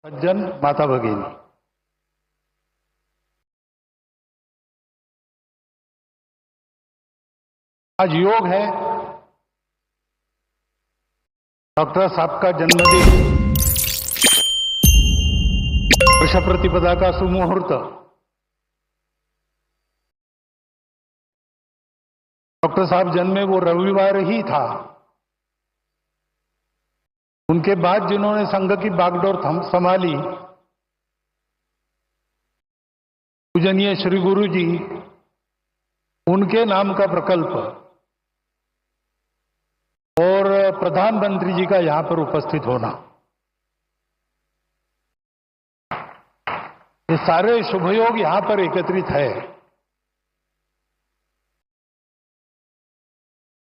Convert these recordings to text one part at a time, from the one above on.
सज्जन माता भगिनी, आज योग है। डॉक्टर साहब का जन्मदिन, वर्ष प्रतिपदा का सुमुहूर्त। डॉक्टर साहब जन्मे वो रविवार ही था। उनके बाद जिन्होंने संघ की बागडोर संभाली, पूजनीय श्री गुरु जी, उनके नाम का प्रकल्प और प्रधानमंत्री जी का यहां पर उपस्थित होना, ये सारे शुभयोग यहां पर एकत्रित है।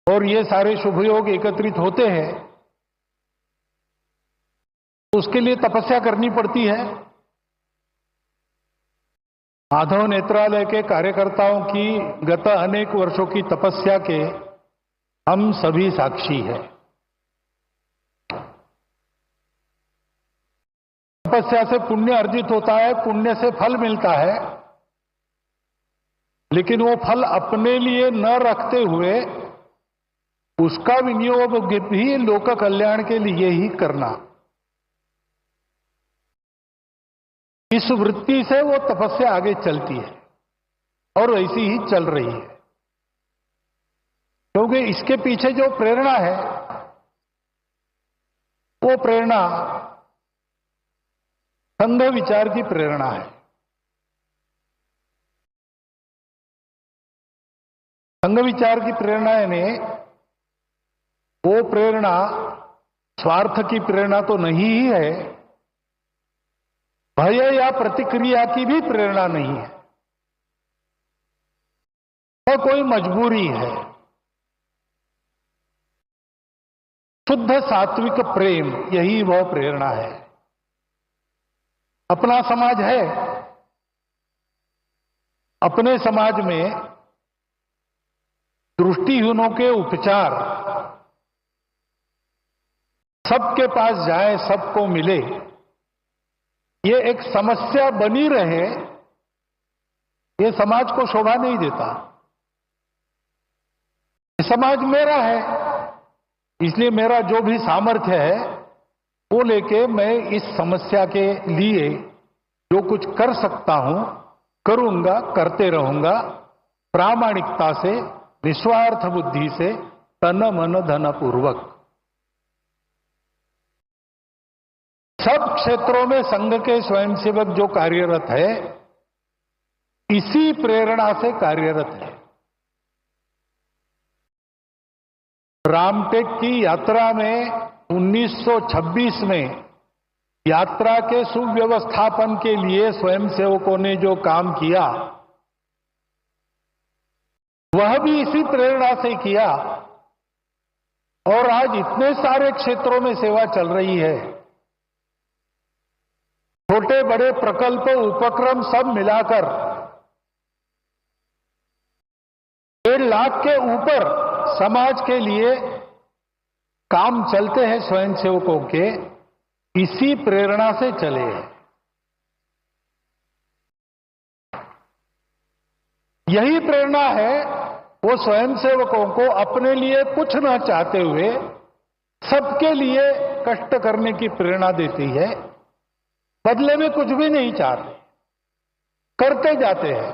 और ये सारे शुभयोग एकत्रित होते हैं, उसके लिए तपस्या करनी पड़ती है। माधव नेत्रालय के कार्यकर्ताओं की गत अनेक वर्षों की तपस्या के हम सभी साक्षी हैं। तपस्या से पुण्य अर्जित होता है, पुण्य से फल मिलता है, लेकिन वो फल अपने लिए न रखते हुए उसका विनियोग भी लोक कल्याण के लिए ही करना, इस वृत्ति से वो तपस्या आगे चलती है और ऐसी ही चल रही है। क्योंकि इसके पीछे जो प्रेरणा है, वो प्रेरणा संघ विचार की प्रेरणा है। संघ विचार की प्रेरणा ने, वो प्रेरणा स्वार्थ की प्रेरणा तो नहीं ही है, भय या प्रतिक्रिया की भी प्रेरणा नहीं है, वह कोई मजबूरी है। शुद्ध सात्विक प्रेम, यही वह प्रेरणा है। अपना समाज है, अपने समाज में दृष्टिहीनों के उपचार सबके पास जाए, सबको मिले, ये एक समस्या बनी रहे, ये समाज को शोभा नहीं देता। ये समाज मेरा है, इसलिए मेरा जो भी सामर्थ्य है वो लेके मैं इस समस्या के लिए जो कुछ कर सकता हूं करूंगा, करते रहूंगा, प्रामाणिकता से, निस्वार्थ बुद्धि से, तन मन धन पूर्वक। सब क्षेत्रों में संघ के स्वयंसेवक जो कार्यरत है, इसी प्रेरणा से कार्यरत है। रामटेक की यात्रा में 1926 में यात्रा के सुव्यवस्थापन के लिए स्वयंसेवकों ने जो काम किया, वह भी इसी प्रेरणा से किया। और आज इतने सारे क्षेत्रों में सेवा चल रही है, छोटे बड़े प्रकल्प उपक्रम सब मिलाकर 1.5 लाख के ऊपर समाज के लिए काम चलते हैं स्वयंसेवकों के, इसी प्रेरणा से चले हैं। यही प्रेरणा है, वो स्वयंसेवकों को अपने लिए कुछ न चाहते हुए सबके लिए कष्ट करने की प्रेरणा देती है। बदले में कुछ भी नहीं चाहते, करते जाते हैं।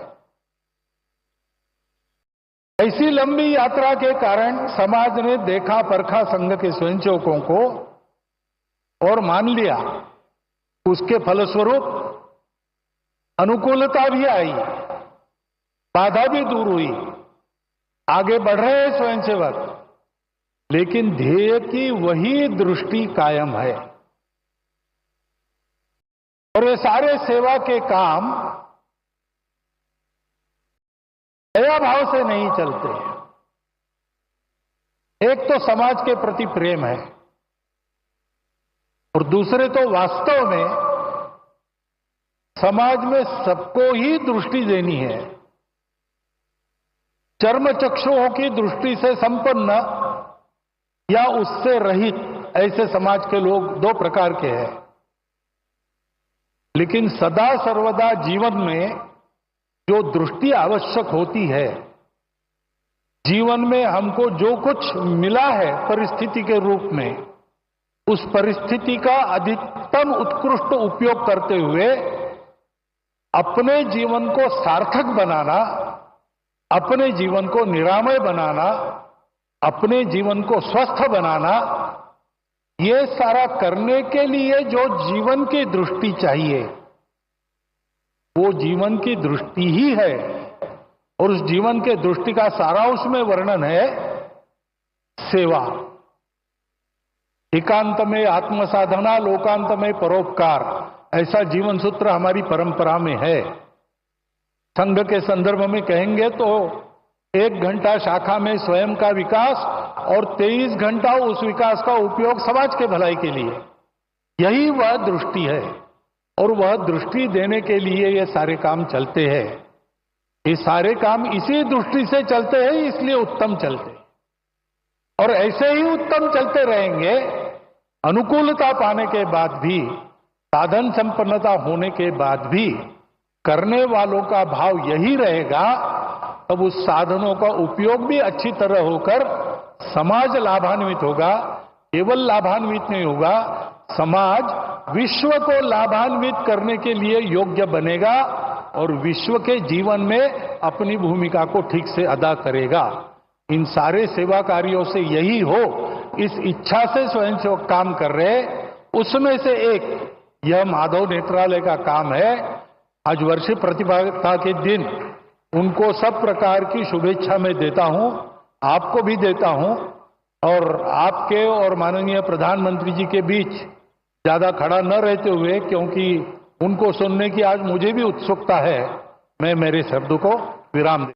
ऐसी लंबी यात्रा के कारण समाज ने देखा परखा संघ के स्वयंसेवकों को और मान लिया। उसके फलस्वरूप अनुकूलता भी आई, बाधा भी दूर हुई, आगे बढ़ रहे हैं स्वयंसेवक, लेकिन ध्येय की वही दृष्टि कायम है। और ये सारे सेवा के काम दया भाव से नहीं चलते। एक तो समाज के प्रति प्रेम है, और दूसरे तो वास्तव में समाज में सबको ही दृष्टि देनी है। चर्म चक्षुओं की दृष्टि से संपन्न या उससे रहित, ऐसे समाज के लोग 2 प्रकार के हैं। लेकिन सदा सर्वदा जीवन में जो दृष्टि आवश्यक होती है, जीवन में हमको जो कुछ मिला है परिस्थिति के रूप में, उस परिस्थिति का अधिकतम उत्कृष्ट उपयोग करते हुए अपने जीवन को सार्थक बनाना, अपने जीवन को निरामय बनाना, अपने जीवन को स्वस्थ बनाना, ये सारा करने के लिए जो जीवन की दृष्टि चाहिए, वो जीवन की दृष्टि ही है। और उस जीवन के दृष्टि का सारा उसमें वर्णन है सेवा। एकांत में आत्मसाधना, लोकांत में परोपकार, ऐसा जीवन सूत्र हमारी परंपरा में है। संघ के संदर्भ में कहेंगे तो 1 घंटा शाखा में स्वयं का विकास और 23 घंटा उस विकास का उपयोग समाज के भलाई के लिए, यही वह दृष्टि है। और वह दृष्टि देने के लिए ये सारे काम चलते हैं। ये सारे काम इसी दृष्टि से चलते हैं, इसलिए उत्तम चलते हैं और ऐसे ही उत्तम चलते रहेंगे। अनुकूलता पाने के बाद भी, साधन संपन्नता होने के बाद भी करने वालों का भाव यही रहेगा, तब उस साधनों का उपयोग भी अच्छी तरह होकर समाज लाभान्वित होगा। केवल लाभान्वित नहीं होगा, समाज विश्व को लाभान्वित करने के लिए योग्य बनेगा और विश्व के जीवन में अपनी भूमिका को ठीक से अदा करेगा। इन सारे सेवा कार्यों से यही हो, इस इच्छा से स्वयंसेवक काम कर रहे। उसमें से एक यह माधव नेत्रालय का काम है। आज वर्षीय प्रतिभागिता के दिन उनको सब प्रकार की शुभेच्छा मैं देता हूं, आपको भी देता हूं। और आपके और माननीय प्रधानमंत्री जी के बीच ज्यादा खड़ा न रहते हुए, क्योंकि उनको सुनने की आज मुझे भी उत्सुकता है, मैं मेरे शब्द को विराम दे